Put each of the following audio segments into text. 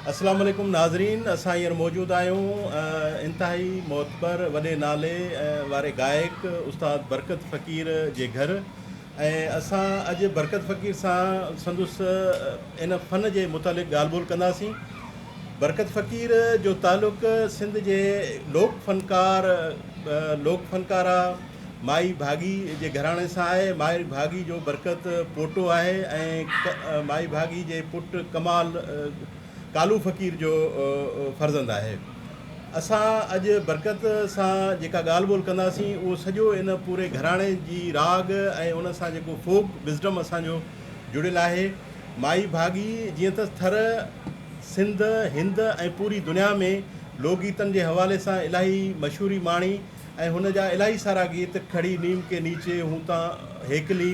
अस्सलाम वालेकुम नाज़रीन, असां हींअर मौजूदु आहियूं इंतिहाई मोतबर वॾे नाले वारे गायक उस्ताद बरकत फ़क़ीर जे घर। ऐं असां अॼु बरकत फ़क़ीर सां संदुसि इन फ़न जे मुतालिक़ ॻाल्हि ॿोल कंदासीं। बरकत फ़क़ीर जो तालुक़ सिंध जे लोक फ़नकारा माई भागी जे घराणे सां आहे। माई भागी जो बरकत पोटो आहे ऐं माई भागी जे पुटु कमाल कालू फ़क़ीर जो फ़र्ज़ंद आहे। असां अॼु बरकत सां जेका ॻाल्हि ॿोल कंदासीं उहो सॼो इन पूरे घराणे जी राग ऐं उन सां जेको फोक विज़डम असांजो जुड़ियल आहे। माई भागी जीअं त थर सिंध हिंद ऐं पूरी दुनिया में लोकगीतनि जे हवाले सां इलाही मशहूरी माणी ऐं हुन जा इलाही सारा गीत खड़ी नीम के नीचे हूं तां हेकली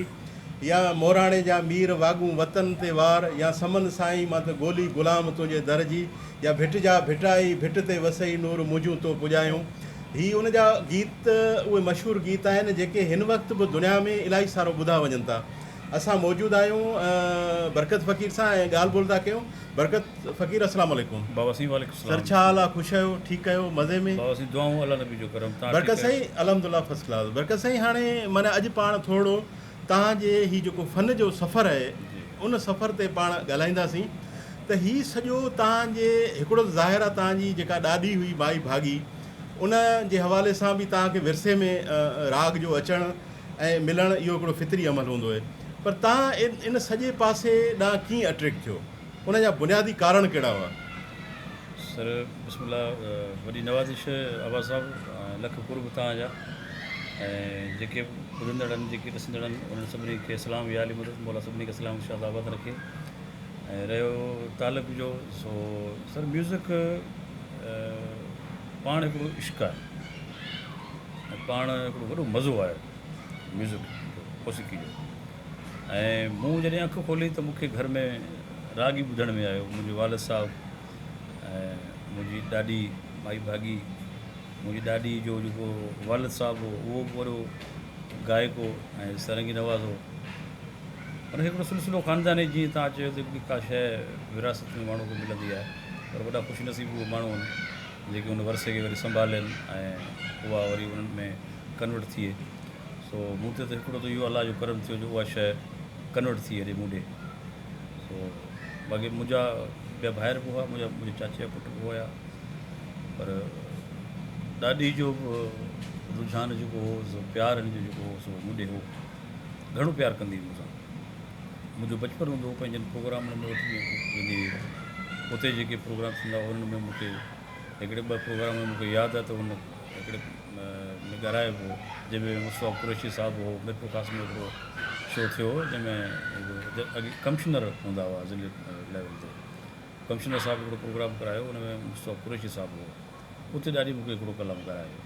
या मोराणे जा मीर वागूं वतन ते वार या समन साईं मां त गोली ग़ुलाम तुंहिंजे दर जी या भिट जा भिटाई भिट ते वसई नूर मुंहिंजूं तो पुॼायूं। ही उन जा गीत उहे मशहूरु गीत आहिनि जेके हिन वक़्तु बि दुनिया में इलाही सारो ॿुधा वञनि था। असां मौजूदु आहियूं बरकत फ़क़ीर सां ऐं ॻाल्हि ॿोल था कयूं। बरकत फ़क़ीर अस्सलाम वालेकुम। बाबा साईं वालेकुम सर, छा हाल आहे? ख़ुशि आहियो? ठीकु आहियो? मज़े में? बाबा साईं दुआऊं अल्लाह नबी जो करम। बरकत साईं अल्हम्दुलिल्लाह फर्स्ट क्लास। बरकत साईं, हाणे माना अॼु पाण थोरो तव्हांजे ही जेको फ़न जो सफ़रु आहे उन सफ़र ते पाण ॻाल्हाईंदासीं। त हीउ सॼो तव्हांजे हिकिड़ो ज़ाहिर आहे तव्हांजी जेका ॾाॾी हुई माई भागी, उन जे हवाले सां बि तव्हांखे विरसे में राग जो अचणु ऐं मिलणु इहो हिकिड़ो फितरी अमल हूंदो आहे। पर तव्हां इन सॼे पासे ॾांहुं कीअं अट्रैक्ट थियो? उन जा बुनियादी कारण कहिड़ा हुआ? सर बिस्मिल्लाह, वॾी नवाज़िश आवाज़ साहब, लख कुर्ब तव्हांजा ऐं जेके ॿुधंदड़ आहिनि, जेके ॾिसंदड़ आहिनि, उन्हनि सभिनी खे सलाम या अली मदद मौला सभिनी खे सलाम इंशा अल्लाह आबाद रखे। ऐं रहियो तालुक जो, सो सर म्यूज़िक पाण हिकिड़ो इश्क़ आहे ऐं पाण हिकिड़ो वॾो मज़ो आहे म्यूज़िक जो, मौसीक़ी जो। ऐं मूं जॾहिं अखि खोली त मूंखे घर में राग ई ॿुधण में आयो। मुंहिंजे वालिद साहिबु ऐं मुंहिंजी ॾाॾी माई भागी, मुंहिंजी ॾाॾी जो जेको वालिद साहिबु हो उहो बि वॾो गायक हो ऐं सारंगी नवाज़ हो। पर हिकिड़ो सिलसिलो ख़ानदानी, जीअं तव्हां चयो त हिकिड़ी का शइ विरासत में माण्हू खे मिलंदी आहे, पर वॾा ख़ुशनसीब उहे माण्हू आहिनि जेके उन वरसे खे वरी संभालनि ऐं उहा वरी उन्हनि में कन्वर्ट थिए। सो मूं ते त हिकिड़ो त इहो अलाह जो करम थियो जो उहा शइ कन्वर्ट थी हेॾे मूंॾे। सो बाक़ी मुंहिंजा ॿिया भाइर बि हुआ, मुंहिंजे चाचे जा पुट बि हुया, पर ॾाॾी जो रुझान जेको हो, सो प्यारु हिन जो जेको हो सो मूंॾे हो, घणो प्यारु कंदी हुई मूंसां। मुंहिंजो बचपन हूंदो हो, पंहिंजनि प्रोग्रामनि में वठी वेंदी हुई। उते जेके प्रोग्राम थींदा हुआ उन्हनि में मूंखे हिकिड़े ॿ प्रोग्राम में मूंखे यादि आहे त उन हिकिड़े में ॻाल्हाए पियो जंहिंमें मुस्तफ़ा कुरैशी साहिबु हो, मीर प्रकाश में हिकिड़ो शो थियो हो जंहिंमें अॻे कमिश्नर हूंदा हुआ ज़िले लेवल ते। कमिश्नर साहिबु हिकिड़ो प्रोग्राम करायो, हुन में मुस्तफ़ा कुरैशी साहिबु हो। उते ॾाढी मूंखे हिकिड़ो कलाम ॻाल्हायो।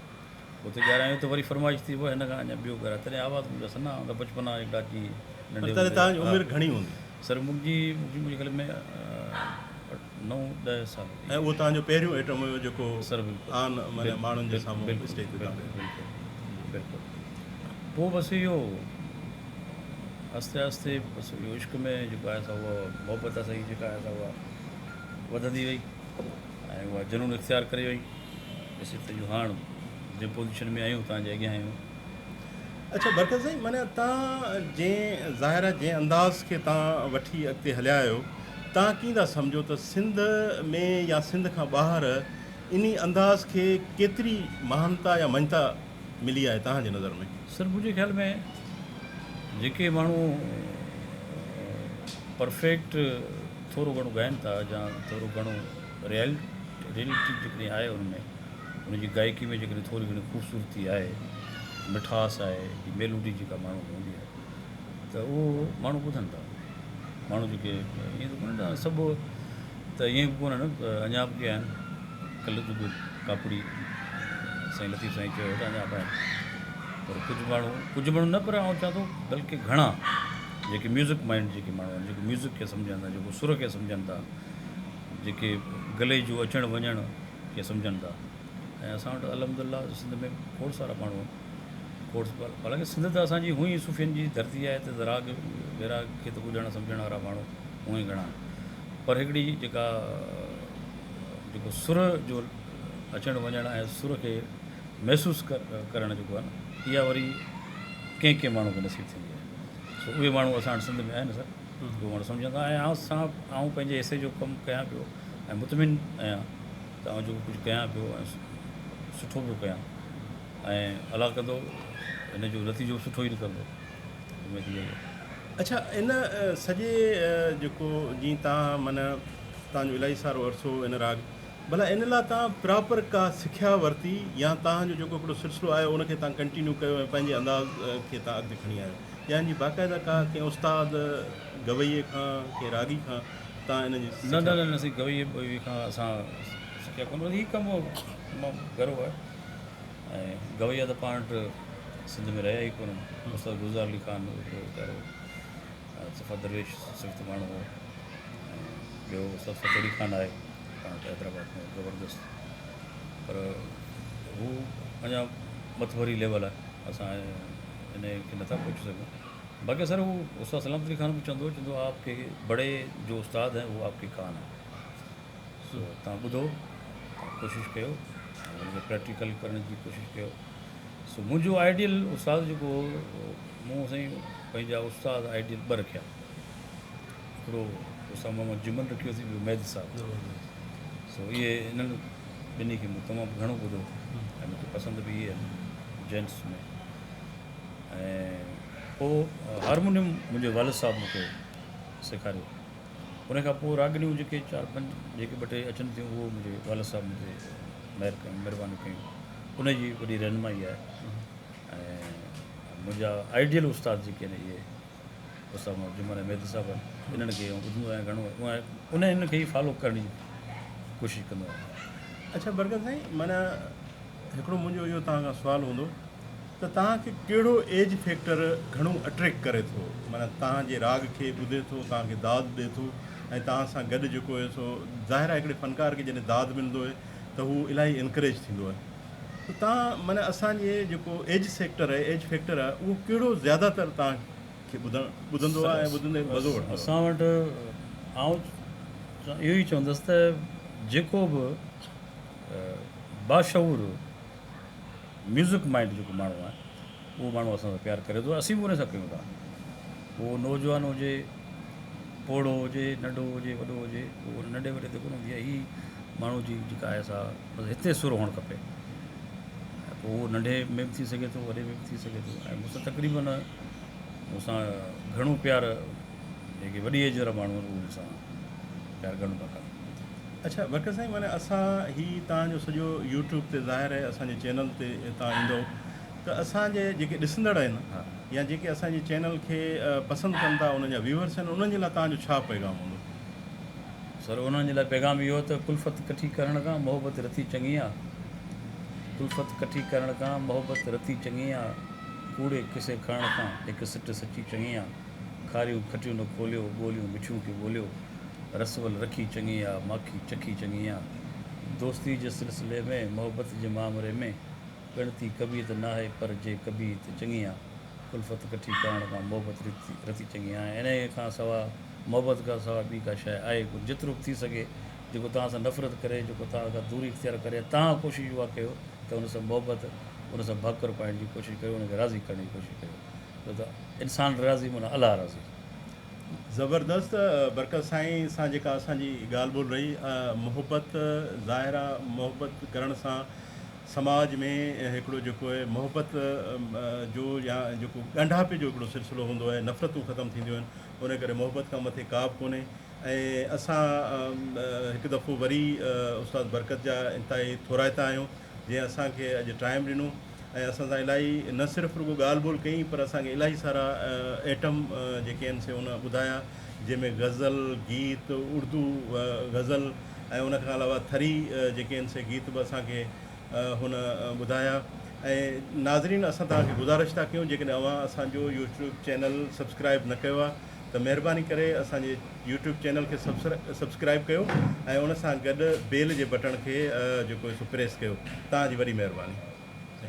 उते ॻाल्हायूं त वरी फरमाइश थी वियो हिन खां अञा ॿियो ॻाल्हाए, तॾहिं आवाज़ मुंहिंजा सन्हा हूंदा, बचपन आहे ॾाढी नंढे। तव्हांजी उमिरि घणी हूंदी? सर मुंहिंजे ख़्याल में 9-10 साल। ऐं उहो तव्हांजो पहिरियों आइटम हुयो जेको सर बिल्कुलु आन माना माण्हुनि जे साम्हूं स्टेज ते? बिल्कुलु। पोइ बसि इहो आस्ते आस्ते बसि इहो इश्क में जेको आहे सा उहा मोहबत सां जेका आहे सा उहा वधंदी वई ऐं उहा जुनून इख़्तियार करे वई। ॾिसी त जो हाणे जंहिं पोज़ीशन में आहियूं, तव्हांजे अॻियां आहियूं। अच्छा बरकत साईं, माना तव्हां जंहिं ज़ाहिर जंहिं अंदाज़ खे तव्हां वठी अॻिते हलिया आहियो, तव्हां कीअं था सम्झो त सिंध में या सिंध खां ॿाहिरि इन अंदाज़ खे केतिरी महानता या मञता मिली आहे तव्हांजे नज़र में? सर मुंहिंजे ख़्याल में जेके माण्हू परफेक्ट थोरो घणो ॻाइनि था या थोरो घणो रियलिटी जेकॾहिं आहे उनमें, उनजी गायकी में जेकॾहिं थोरी घणी ख़ूबसूरती आहे, मिठास आहे, मेलोडी जेका माण्हू हूंदी आहे, त उहो माण्हू ॿुधनि था। माण्हू जेके ईअं त कोन्हे था सभु त ईअं बि कोन्हे न, अञा बि के आहिनि। कल्ह जेको कापड़ी साईं लतीफ़ साईं चयो त अञा बि आहिनि, पर कुझु माण्हू न, पर आउं चवां थो बल्कि घणा जेके म्यूज़िक माइंड जेके माण्हू आहिनि, जेके म्यूज़िक खे सम्झनि था, जेको सुर खे सम्झनि था, जेके गले जो अचणु वञण खे सम्झनि था। ऐं असां वटि अल्हम्दुलिल्लाह सिंध में खोड़ सारा माण्हू आहिनि। हालांकि सिंध त असांजी हुई सूफ़ियनि जी धरती आहे, त राग बेराग खे त ॿुधण सम्झण वारा माण्हू हूअं ई घणा। पर हिकिड़ी जेका जेको सुर जो अचणु वञणु ऐं सुर खे महसूसु करणु जेको आहे न, इहा वरी कंहिं कंहिं माण्हू खे नसीबु थींदी आहे। सो उहे माण्हू असां वटि सिंध में आहिनि सर, उहे माण्हू सम्झंदा। ऐं आउं पंहिंजे हिसे जो कमु कयां पियो ऐं मुतमिन आहियां त आउं जेको कुझु कयां पियो ऐं सुठो पियो कयां ऐं अलाह कंदो हिन जो नतीजो सुठो ई निकिरंदो, उमेद इहा ई आहे। अच्छा, इन सॼे जेको जीअं तव्हां माना तव्हांजो इलाही सारो अरसो इन राग, भला इन लाइ तव्हां प्रॉपर का सिखिया वरिती या तव्हांजो जेको हिकिड़ो सिलसिलो आहे उनखे तव्हां कंटिन्यू कयो ऐं पंहिंजे अंदाज़ खे तव्हां अॻिते खणी आहियो, या हिन जी बाक़ाइदा का कंहिं उस्ताद गवैये खां कंहिं रागी खां तव्हां इन जी न न न न गवैये ॿई खां असां सिखिया कोन, हीउ कमु तमामु गर्व आहे। ऐं गवैया त पाण वटि सिंध में रहिया ई कोन, उस्ताद गुलज़ार अली ख़ान वीचारो सफ़ा दरवेश सिफ़्त माण्हू हो, ऐं ॿियो उस्ताद फतेड़ी ख़ान आहे पाण वटि हैदराबाद में ज़बरदस्त, पर हू अञा मथवरी लेवल आहे, असां इन खे नथा पहुची सघूं। बाक़ी सर हू उस्ताद सलामत अली ख़ान बि चवंदो आपके बड़े जो उस्ताद हैं वो आपके ख़ान हैं। सो तव्हां ॿुधो, कोशिशि कयो, हुनखे प्रैक्टिकल करण जी कोशिशि कयो। सो मुंहिंजो आइडियल उस्ताद जेको मूं साईं पंहिंजा उस्ताद आइडियल ॿ रखिया, हिकिड़ो उस्ताद मोहम्मद जुमन रखियोसीं, ॿियो मैद साहब। सो इहे इन्हनि ॿिन्ही खे मूं तमामु घणो ॿुधो ऐं मूंखे पसंदि बि इहे आहिनि जेंट्स में। ऐं पोइ हारमोनियम मुंहिंजे वालिद साहब मूंखे सेखारियो, उन खां पोइ रागनियूं जेके 4-5 जेके ॿ टे अचनि थियूं उहो मुंहिंजे वालिद साहब मुंहिंजे महिरबानी कयूं, उनजी वॾी रहनुमाई आहे। ऐं मुंहिंजा आइडियल उस्ताद जेके आहिनि इहे उस्ताद मोहम्मद जुमन ऐं मेहदी साहब आहिनि, इन्हनि खे ॿुधंदो आहियां घणो, उन खे ई फॉलो करण जी कोशिशि कंदो आहियां। अच्छा बरकत साईं, माना हिकिड़ो मुंहिंजो इहो तव्हां खां सुवालु हूंदो त तव्हांखे कहिड़ो एज फैक्टर घणो अट्रैक्ट करे थो, माना तव्हांजे राग खे ॿुधे थो, तव्हांखे दाद ॾिए थो, ऐं तव्हां सां गॾु जेको आहे सो ज़ाहिर आहे हिकिड़े फ़नकार खे जॾहिं दाद मिलंदो आहे त हू इलाही इनकरेज थींदो आहे। त तव्हां माना असांजे जेको एज फैक्टर आहे उहो कहिड़ो ज़्यादातर तव्हांखे ॿुधंदो आहे ऐं ॿुधंदे मज़ो वठंदो आहे? असां वटि आउं इहो ई चवंदुसि त जेको बि बाशऊर म्यूज़िक माइंड जेको माण्हू आहे उहो माण्हू असां सां प्यारु करे थो, असीं बि उन सां कयूं था। उहो नौजवान हुजे, पोड़ो हुजे, नंढो हुजे, वॾो हुजे, उहो नंढे वॾे ते कोन हूंदी आहे। हीअ माण्हू जी जेका आहे सा बसि हिते सुर हुअणु खपे, पोइ उहो नंढे में बि थी सघे थो, वॾे में बि थी सघे थो। ऐं मूंसां तक़रीबन मूंसां घणो प्यारु जेके वॾी एज वारा माण्हू आहिनि उहे मूंसां प्यारु घणो था कनि। अच्छा बरकत साईं, माना असां हीअ तव्हांजो सॼो यूट्यूब ते ज़ाहिर आहे असांजे चैनल ते तव्हां ईंदव त असांजे जेके ॾिसंदड़ आहिनि या जेके असांजे चैनल खे पसंदि कनि था, उन्हनि जा व्यूअर्स आहिनि, उन्हनि जे लाइ तव्हांजो छा पैगाम हूंदो? सर उन्हनि जे लाइ पैगाम इहो त कुल्फ़त कठी करण खां मोहबत रती चङी आहे, कुल्फ़त कठी करण खां मोहबत रती चङी आहे, कूड़े किसे खणण खां हिकु सिट सची चङी आहे, खारियूं खटियूं न खोलियो, ॿोलियूं मिठियूं खे ॿोलियो, रसवल रखी चङी आहे, माखी चखी चङी आहे, दोस्ती जे सिलसिले में मोहबत जे मामले में ॻणती कबीत न आहे पर जे कबीत चङी आहे, कुल्फ़त कठी करण खां मोहबत रती चङी आहे। इन खां सवाइ मोहबत खां सवाइ ॿी का शइ आहे कोन। जेतिरो बि थी सघे जेको तव्हां सां नफ़रत करे, जेको तव्हां खां दूरी इख़्तियार करे, तव्हां कोशिशि उहा कयो त हुन सां मोहबत, हुन सां भाकुर पाइण जी कोशिशि कयो, हुनखे राज़ी करण जी कोशिशि कयो, छो त इंसान राज़ी माना अलाह राज़ी। ज़बरदस्त बरकत साईं सां जेका असांजी ॻाल्हि ॿोल रही, मोहबत ज़ाहिर आहे, मोहबत करण सां समाज में हिकिड़ो जेको आहे मोहबत जो या जेको ॻंढापे जो हिकिड़ो सिलसिलो हूंदो आहे, नफ़रतूं ख़तमु थींदियूं आहिनि, उन करे मोहबत खां मथे का बि कोन्हे। ऐं असां हिकु दफ़ो वरी उस्ताद बरकत जा इंतिहाई थोराइता आहियूं जंहिं असांखे अॼु टाइम ॾिनो ऐं असां सां इलाही न सिर्फ़ु रुॻो ॻाल्हि ॿोल कई पर असांखे इलाही सारा एटम जेके आहिनि से हुन ॿुधाया, जंहिंमें गज़ल, गीत, उर्दू गज़ल ऐं उन खां अलावा थरी जेके आहिनि से गीत बि असांखे हुन ॿुधाया। ऐं नाज़रीन, असां तव्हांखे गुज़ारिश था कयूं जेकॾहिं अव्हां असांजो यूट्यूब चैनल सब्सक्राइब न कयो आहे त महिरबानी करे असांजे यूट्यूब चैनल खे सब्सक्राइब कयो ऐं उन सां गॾु बेल जे बटण खे जेको सो प्रेस कयो। तव्हांजी वॾी महिरबानी।